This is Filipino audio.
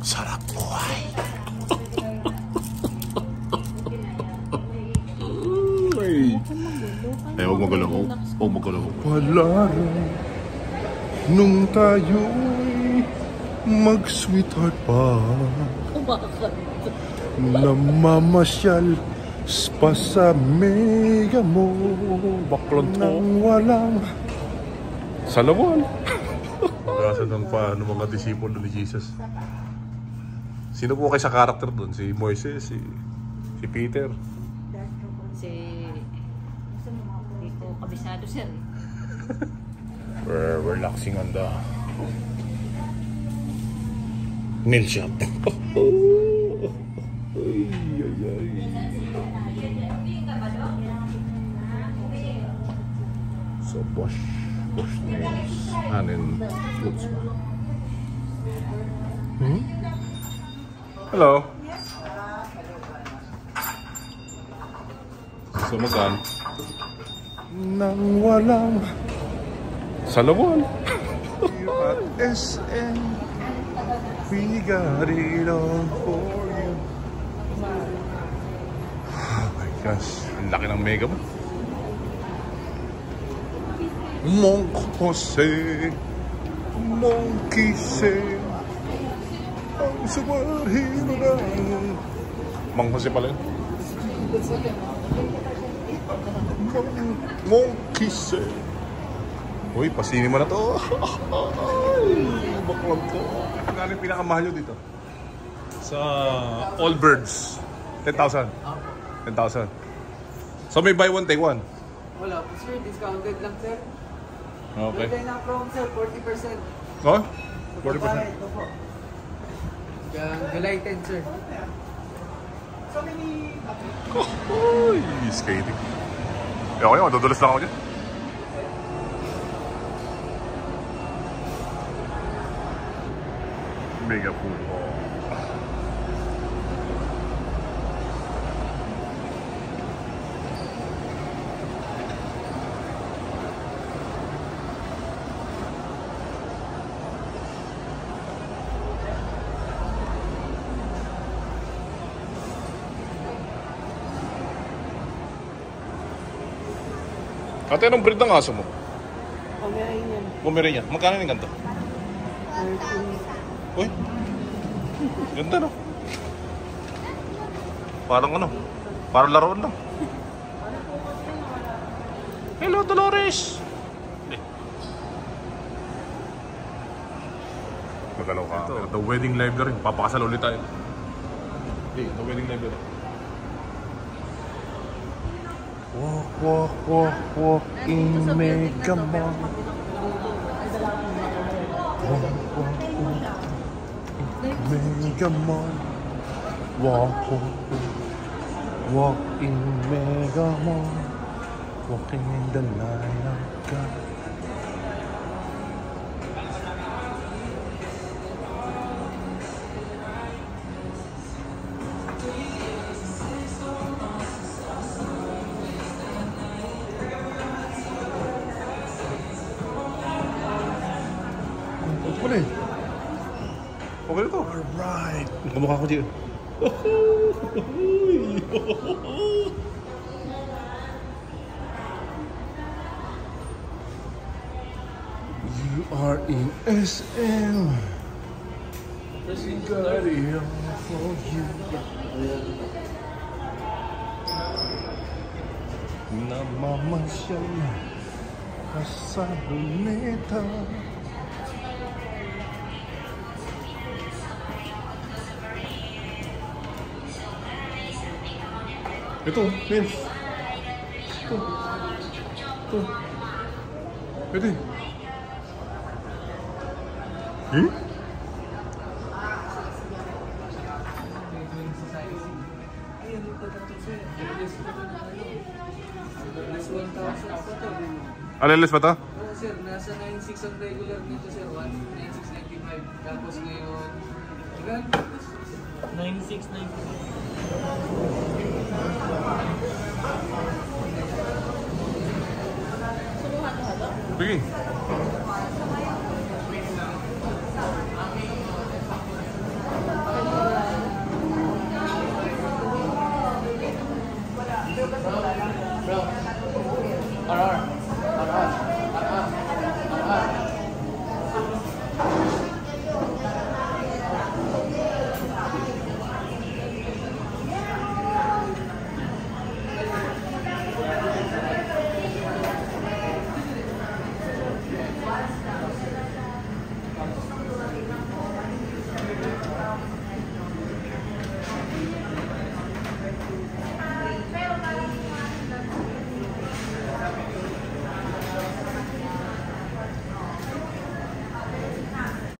Sarap buhay. Ay, huwag magulo. Huwag magulo. Wala rin nung tayo'y mag-sweetheart pa. Namamasyal pa sa mega mo. Baklon to. Nang walang salawan. Magasan ng paano mga disipulo ni Jesus. Sino po kayo sa karakter doon? Si Moises, si Peter? Si dito kabisado sir. We're relaxing on the nail shop. So Bosch nails and foods. Hello. So magkano? Nang walang salawan. At SM, we got it all for you. Oh my gosh, ang laki ng mega mo. Monk Jose, Monkey say, ang sumarhin na. Mang Jose pala yun. Monkey say. Uy, pasini mo na to. Ay, baklang to. Kano yung pinakamahal nyo dito? Sa All Birds. 10,000. 10,000. So may buy one, take one? Wala po sir, discounted lang sir. Okay. Pwede na promo sir, 40%. Oh? 40%? Ito po. July 10 sir. Uy, skating. Okay, madudulas lang ako dyan. Mega football. Ate, anong breed ng aso mo? Pomeranian. Pomeranian. Magkano yung ganito? 13. Uy, ganda no? Parang ano? Parang laruan lang. Hello, Dolores! Magalaw ka. Ito, the wedding live na rin. Papakasal ulit tayo. Hey, the wedding live na rin. Walk, walk, walk, walk in Mega Mall. Walk, walk, walk. Mega Mall. Walk, walk, walk. Walk in Mega Mall. Walking in the light of God. Okay na to. Alright. Kamukha ko dyan. You are in SM. We got it all for you. Namamasyal ka sa luneta. Ito, Vince. Ito. Pwede. Hmm? Alilis ba ito? Oo sir, nasa 9.6 ang regular nito sir, 9.695. Tapos ngayon, 9,695. Sige.